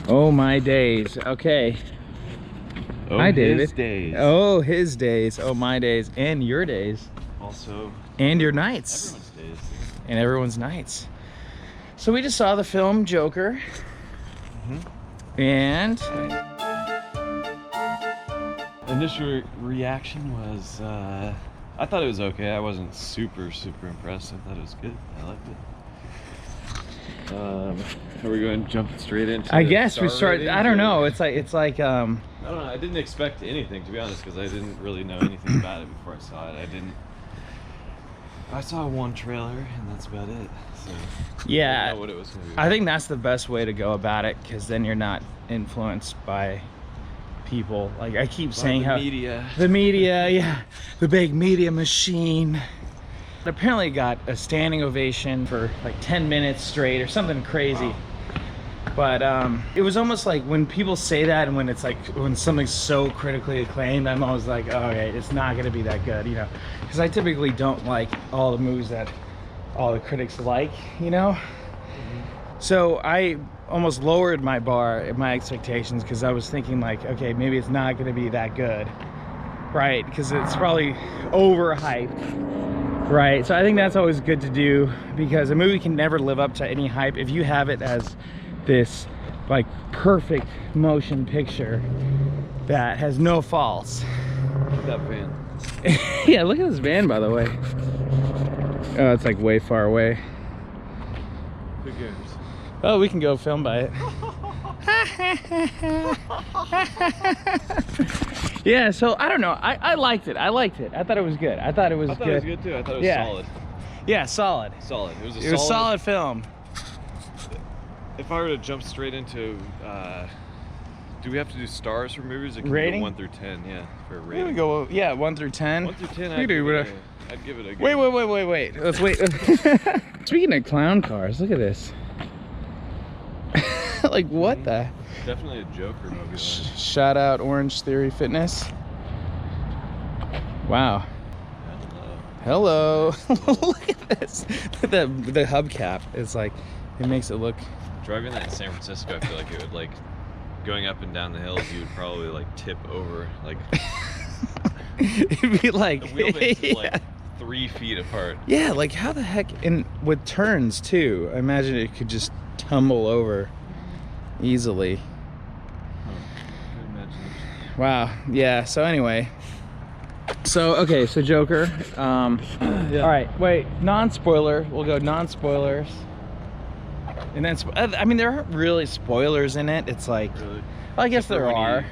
Oh my days. Okay. Oh, hi, David. his days. Oh, his days. Oh, my days. And your days. Also. And your nights. Everyone's days. And everyone's nights. So we just saw the film Joker. And initial reaction was, I thought it was okay. I wasn't super impressed. I thought it was good. I liked it. Are we going to jump straight into? I guess we star start. ratings, I don't or- know. It's like I don't know. I didn't expect anything, to be honest, because I didn't really know anything about it before I saw it. I saw one trailer, and that's about it. So yeah. I didn't know what it was going to be. I think that's the best way to go about it, because then you're not influenced by people. Like I keep saying, the how media. the media, yeah, the big media machine. It apparently got a standing ovation for like 10 minutes straight or something crazy. Wow. But it was almost like when people say that, and when it's like when something's so critically acclaimed, I'm always like, oh, okay, it's not gonna be that good, you know, because I typically don't like all the movies that all the critics like, you know. So I almost lowered my bar, my expectations, because I was thinking like, okay, maybe it's not gonna be that good, right? Because it's probably overhyped. Right, so I think that's always good to do, because a movie can never live up to any hype if you have it as this like perfect motion picture that has no faults. Look at that van. Yeah, look at this van, by the way. Oh, it's like way far away. Who cares? Oh, we can go film by it. Yeah, so I don't know. I liked it. I liked it. I thought it was good. I thought it was good. I thought it was good too. I thought it was solid. Yeah, solid. Solid. It was a It was a solid film. If I were to jump straight into, do we have to do stars for movies? Or can Rating? We go 1 through 10, yeah, for a Here rating. we go. Yeah, 1 through 10. 1 through 10, We do whatever. I'd give it a good. Wait. Let's wait. Speaking of clown cars, look at this. Like, what the? Definitely a Joker movie. Shout out Orange Theory Fitness. Wow. Hello. Look at this. The hubcap is like, it makes it look. Driving that in San Francisco, I feel like it would like, going up and down the hills, you would probably like tip over, like. It'd be like. The wheelbase is like Yeah. 3 feet apart. Yeah, like how the heck, and with turns too, I imagine it could just tumble over easily. Good imagination. Wow. Yeah, so anyway, so okay, so Joker, Yeah. all right, wait, non-spoiler, we'll go non-spoilers, and then I mean there aren't really spoilers in it. It's like, Really? well, I guess Except for there when are,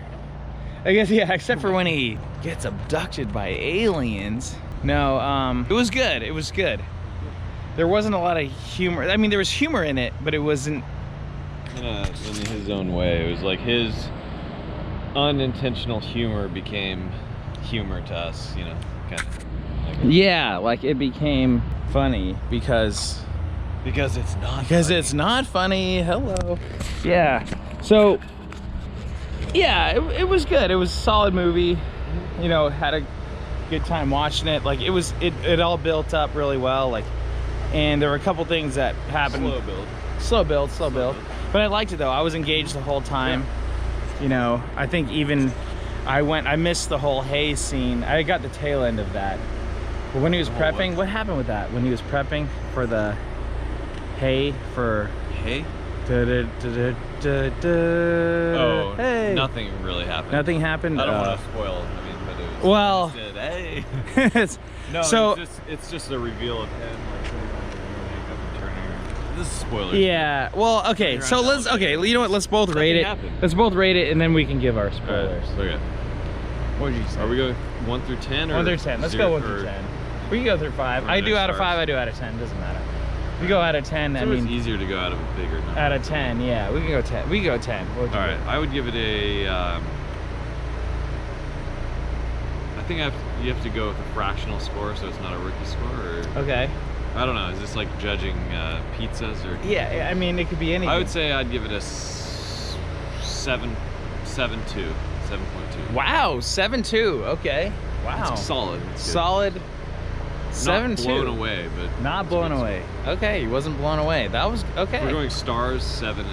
I guess, yeah, except for when he gets abducted by aliens. No, it was good. There wasn't a lot of humor. I mean, there was humor in it, but it wasn't. In his own way, it was like his unintentional humor became humor to us, you know, kind of. Yeah, like it became funny because it's not. it's not funny. Hello. Yeah. So yeah, it was good. It was a solid movie. You know, had a good time watching it. Like it all built up really well. Like, and there were a couple things that happened. Slow build. But I liked it though. I was engaged the whole time. Yeah. You know, I think even I missed the whole hay scene. I got the tail end of that. But when he was prepping, what happened with that? When he was prepping for the hay for Hay? Oh, hey. Nothing really happened. Nothing happened. I don't want to spoil. I mean, but it was. Well, it just said, hey. it's, No, so it's just a reveal of him like putting on the makeup and turning. This is spoilers. yeah. Well, okay. So let's. Okay. You know what? Let's both rate it. Happened. Let's both rate it, and then we can give our spoilers. All right, okay. What did you say? Are we going 1 through 10 or 1 through 10. Let's go 1 through 10. We can go through 5. I do out of 5. I do out of 10. Doesn't matter. We go out of 10. It's always easier to go out of a bigger number. Out of 10. Yeah, we can go 10. We can go 10. All right. I would give it a. I think you have to go with a fractional score, so it's not a rookie score. Or, Okay. I don't know. Is this like judging pizzas or? Yeah, I mean it could be anything. I would say I'd give it a 7.2. Wow, 7.2. Okay. Wow. It's solid. It's good. Solid. 7.2. Not blown away, but not blown away. Okay, he wasn't blown away. That was okay. We're going stars 7.5.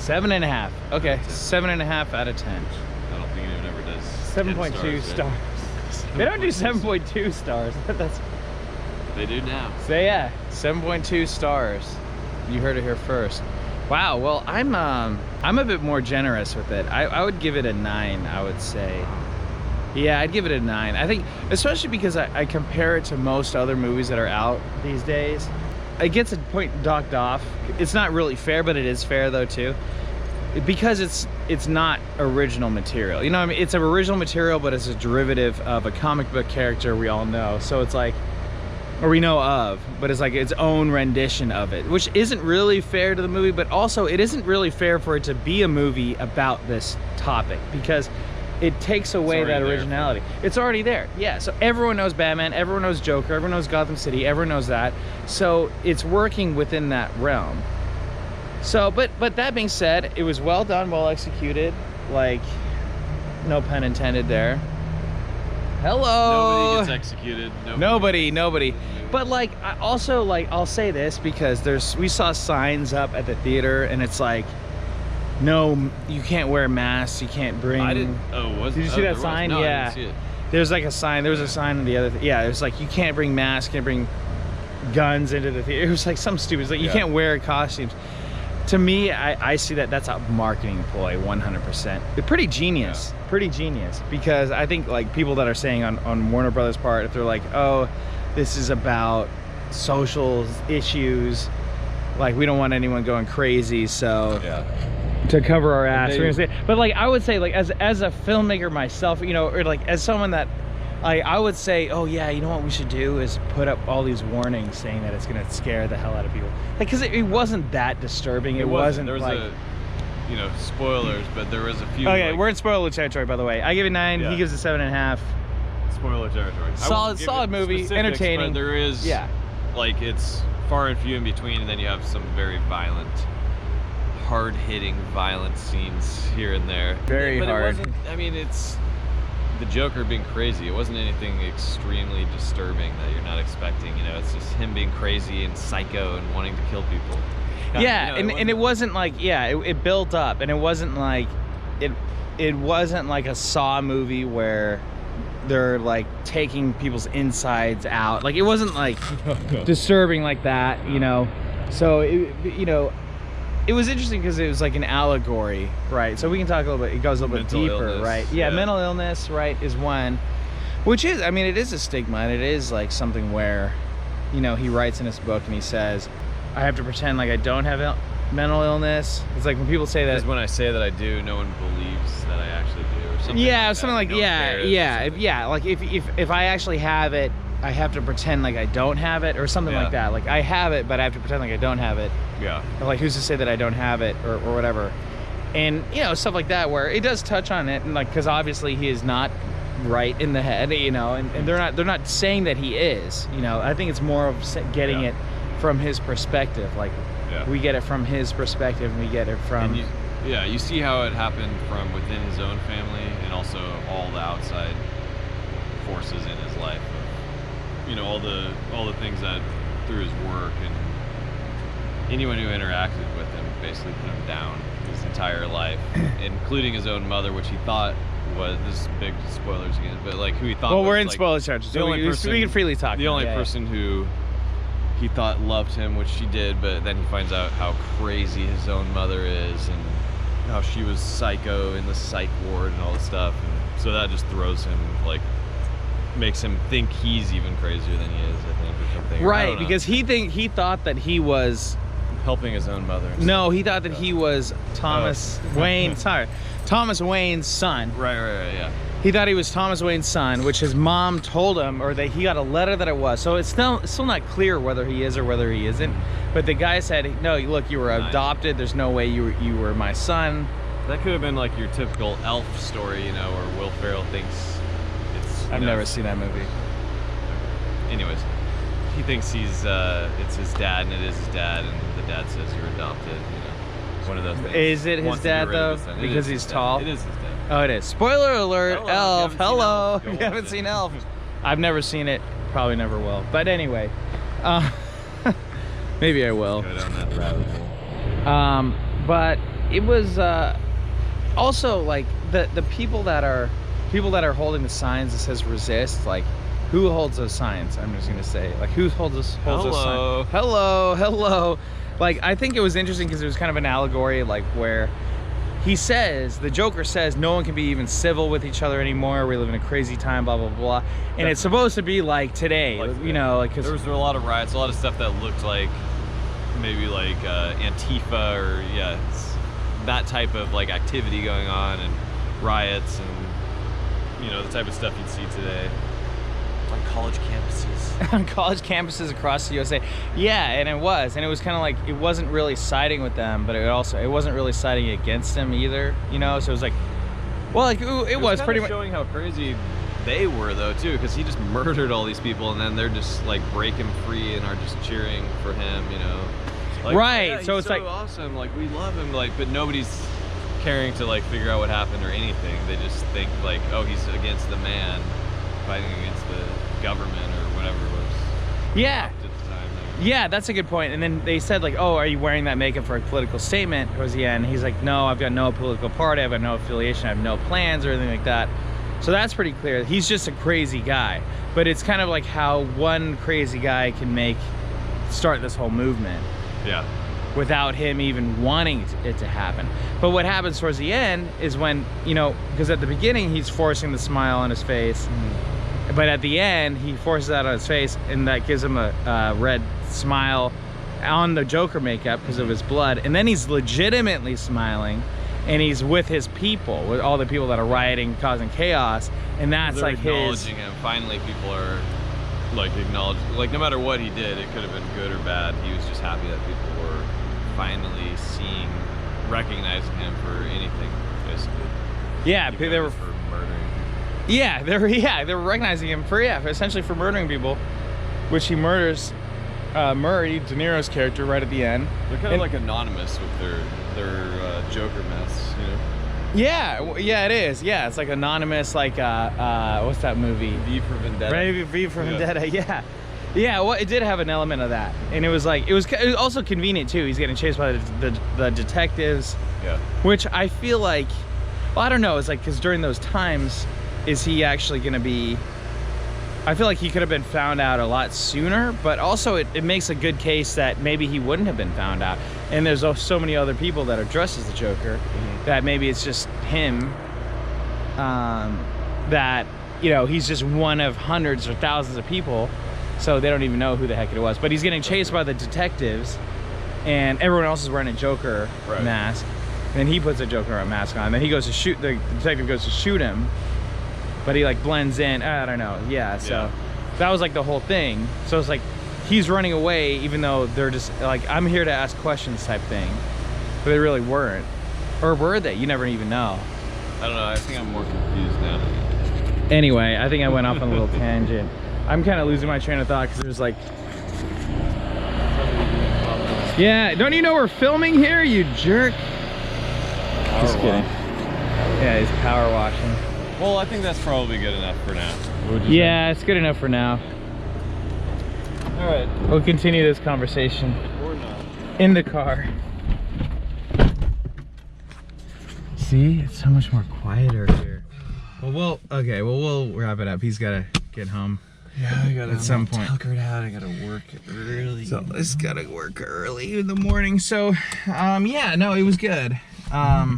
7.5. Okay, 7.5 out of 10. I don't think anyone ever does 7.2 stars. They don't do 7.2 stars. That's. They do now. So yeah, 7.2 stars. You heard it here first. Wow. Well, I'm a bit more generous with it. I would give it a 9. I would say. Yeah, I'd give it a 9. I think, especially because I compare it to most other movies that are out these days. It gets a point docked off. It's not really fair, but it is fair though too, because it's not original material. You know what I mean? It's original material, but it's a derivative of a comic book character we all know. So it's like, or we know of, but it's like its own rendition of it, which isn't really fair to the movie, but also it isn't really fair for it to be a movie about this topic, because it takes away that originality. It's already there. Yeah, so everyone knows Batman, everyone knows Joker, everyone knows Gotham City, everyone knows that. So it's working within that realm. So, but that being said, it was well done, well executed. Like, no pun intended there. Hello. Nobody gets executed. Nobody. But like, I also, like, I'll say this because we saw signs up at the theater, and it's like, no, you can't wear masks. You can't bring. I didn't. Oh, was? Did you see that sign? No, yeah. I didn't see it. There's like a sign. There was a sign on the other. Yeah, it was like you can't bring masks. Can't bring guns into the theater. It was like some stupid. It's like you can't wear costumes. To me, I see that's a marketing ploy, 100%. Pretty genius. Yeah. Pretty genius. Because I think like people that are saying on Warner Brothers' part, if they're like, oh, this is about social issues, like we don't want anyone going crazy, so. Yeah. To cover our ass, we're gonna say. But like I would say, like as a filmmaker myself, you know, or like as someone that I would say, oh yeah, you know what we should do is put up all these warnings saying that it's gonna scare the hell out of people, like, because it wasn't that disturbing. It wasn't. There was like, you know, spoilers, but there was a few. Okay, like, we're in spoiler territory, by the way. I give it 9. Yeah. He gives it 7.5. Spoiler territory. Solid movie, entertaining. There is, like, it's far and few in between, and then you have some very violent, hard-hitting, violent scenes here and there. Very but hard. It wasn't, I mean, it's the Joker being crazy. It wasn't anything extremely disturbing that you're not expecting. You know, it's just him being crazy and psycho and wanting to kill people. Yeah, you know, and it wasn't like, it built up, and it wasn't like it wasn't like a Saw movie where they're like taking people's insides out. Like, it wasn't like disturbing like that, you know. So it was interesting because it was like an allegory, right? So we can talk a little bit. It goes a little bit deeper, illness, right? Yeah, mental illness, right, is one, which is, I mean, it is a stigma, and it is like something where, you know, he writes in his book and he says, I have to pretend like I don't have mental illness. It's like when people say that. Because when I say that I do, no one believes that I actually do, or something. Yeah, like something like, like if I actually have it, I have to pretend like I don't have it, or something like that. Like, I have it, but I have to pretend like I don't have it. Yeah. Or like, who's to say that I don't have it, or whatever. And, you know, stuff like that, where it does touch on it, and like, because obviously he is not right in the head, you know, and they're not saying that he is, you know. I think it's more of getting it from his perspective. Like, we get it from his perspective, and we get it from. And you see how it happened from within his own family, and also all the outside forces in his life. You know, all the things that through his work and anyone who interacted with him basically put him down his entire life, including his own mother, which he thought was, this is big spoilers again, but like who he thought. Well, was, we're in like, spoiler territory, so we can freely talk. The only person who he thought loved him, which she did, but then he finds out how crazy his own mother is, and how she was psycho in the psych ward and all this stuff, and so that just throws him, like, makes him think he's even crazier than he is, I think, or something. Right, because he thought that he was helping his own mother. No, he thought that he was Thomas Wayne. Sorry, Thomas Wayne's son. Right, yeah. He thought he was Thomas Wayne's son, which his mom told him, or that he got a letter that it was. So it's still not clear whether he is or whether he isn't. But the guy said, no, look, you were adopted. There's no way you were my son. That could have been like your typical elf story, you know, where Will Ferrell thinks it's. I've never seen that movie. Anyways, he thinks it's his dad, and it is his dad, and the dad says you're adopted. You know, one of those things. Is it his dad though? Because he's tall. It is his dad. Oh, it is. Spoiler alert! Hello. Elf. Hello. You You haven't seen Elf. I've never seen it. Probably never will. But anyway, maybe I will. Go down that rabbit hole. But it was also like the people that are holding the signs that says resist, like who holds those signs? I'm just gonna say, like, who holds those signs? Hello. Like, I think it was interesting because it was kind of an allegory, like where the Joker says no one can be even civil with each other anymore, we live in a crazy time, blah blah blah, and it's supposed to be like today, like, you know, like, 'cause there was a lot of riots, a lot of stuff that looked like maybe like Antifa or that type of like activity going on, and riots, and you know, the type of stuff you'd see today on college campuses. On college campuses across the USA. Yeah, and it was kind of like, it wasn't really siding with them, but it wasn't really siding against them either, you know. So it was like, well, like it was pretty much showing how crazy they were though too, because he just murdered all these people, and then they're just like break him free and are just cheering for him, you know. Like, right. Yeah, so it's so like awesome, like we love him, like, but nobody's caring to like figure out what happened or anything. They just think like, oh, he's against the man fighting against the government or whatever it was. Yeah. At the time there. Yeah, that's a good point. And then they said like, oh, are you wearing that makeup for a political statement towards the end? He's like, no, I've got no political party, I've got no affiliation, I have no plans or anything like that. So that's pretty clear. He's just a crazy guy. But it's kind of like how one crazy guy can start this whole movement. Yeah. Without him even wanting it to happen. But what happens towards the end is when, you know, because at the beginning he's forcing the smile on his face, but at the end he forces that on his face, and that gives him a red smile on the Joker makeup because of his blood, and then he's legitimately smiling, and he's with his people, with all the people that are rioting, causing chaos, and that's like acknowledging him. Finally, people are like acknowledging, like no matter what he did, it could have been good or bad, he was just happy that people were finally recognizing him for anything, basically. Yeah, they were for murdering. Yeah, they were recognizing him for essentially for murdering people, which he murders Murray, De Niro's character, right at the end. They're kind of like anonymous with their Joker mess, you know. Yeah, it is. Yeah, it's like anonymous, like what's that movie? V for Vendetta. Right, V for Vendetta. Yeah. Well, it did have an element of that, and it was like it was also convenient too. He's getting chased by the detectives. Yeah. Which I feel like, well, I don't know. It's like, because during those times, is he actually going to be? I feel like he could have been found out a lot sooner, but also it makes a good case that maybe he wouldn't have been found out. And there's so many other people that are dressed as the Joker, that maybe it's just him, that, you know, he's just one of hundreds or thousands of people, so they don't even know who the heck it was. But he's getting chased by the detectives, and everyone else is wearing a Joker mask. And then he puts a Joker mask on, and then he goes to shoot, the detective goes to shoot him, but he like blends in. I don't know. Yeah, so that was like the whole thing. So it's like he's running away, even though they're just like, I'm here to ask questions type thing, but they really weren't. Or were they? You never even know. I don't know. I think I'm more confused now. Anyway, I think I went off on a little tangent. I'm kind of losing my train of thought because there's like, yeah, don't you know we're filming here, you jerk? Just kidding. Yeah, he's power washing. Well, I think that's probably good enough for now. Yeah, it's good enough for now. All right. We'll continue this conversation. Or not. In the car. See, it's so much more quieter here. Well, we'll wrap it up. He's gotta get home. Yeah, I gotta at some point. Tuckered out. I gotta work early. So it's gotta work early in the morning. So, yeah, no, it was good. Yeah.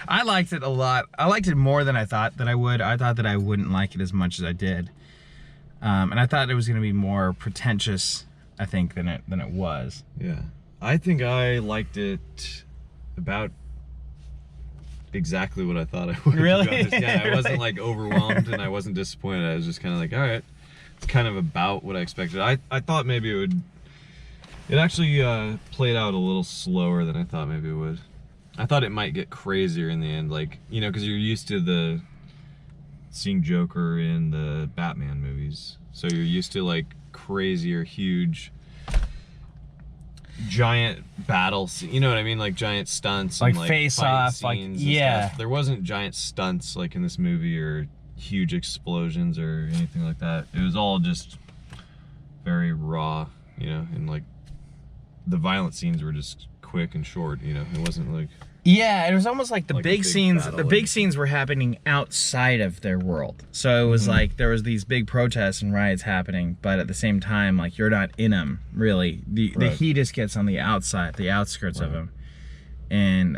I liked it a lot. I liked it more than I thought that I would. I thought that I wouldn't like it as much as I did. And I thought it was gonna be more pretentious, I think, than it was. Yeah. I think I liked it about exactly what I thought I would. Really? Yeah, I wasn't like overwhelmed and I wasn't disappointed. I was just kind of like, all right, it's kind of about what I expected. I thought maybe it actually played out a little slower than I thought maybe it would. I thought it might get crazier in the end, like, you know, because you're used to seeing Joker in the Batman movies, so you're used to like crazier, huge, giant battles, you know what I mean, like giant stunts, like, and, like face off, like, yeah. Stuff. There wasn't giant stunts like in this movie or huge explosions or anything like that. It was all just very raw, you know, and like the violent scenes were just quick and short. You know, it wasn't like. Yeah, it was almost like the Like a big big scenes. battle The big scenes were happening outside of their world, so it was like there was these big protests and riots happening, but at the same time, like you're not in them really. The Right. heat just gets on the outside, the outskirts of them, and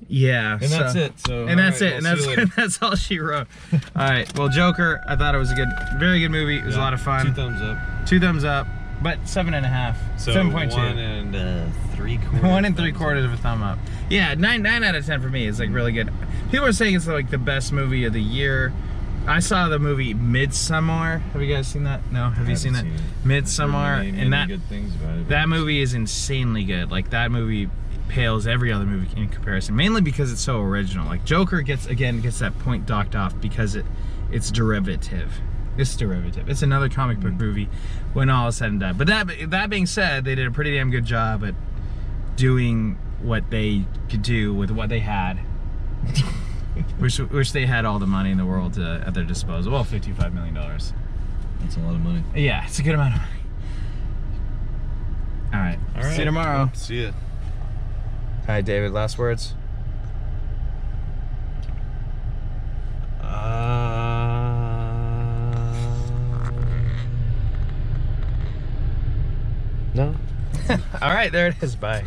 yeah. And that's it. So. And that's all right, it. And we'll see you later. that's all she wrote. All right. Well, Joker, I thought it was a very good movie. It was a lot of fun. 2 thumbs up. 2 thumbs up, but 7.5. So 7.2. 1 3/4. 1 3/4 of a thumb up. Yeah, 9 out of 10 for me. It's like really good. People are saying it's like the best movie of the year. I saw the movie Midsommar. Have you guys seen that? No. Have you seen that? Midsommar, and that good things about it. that movie is insanely good. Like that movie pales every other movie in comparison, mainly because it's so original. Like Joker gets that point docked off because it's derivative. It's derivative. It's another comic book movie when all is said and done. But that being said, they did a pretty damn good job at doing what they could do with what they had. Wish they had all the money in the world at their disposal. Well, $55 million. That's a lot of money. Yeah, it's a good amount of money. All right. See you tomorrow. See ya. All right, David, last words? No. All right, there it is. Bye.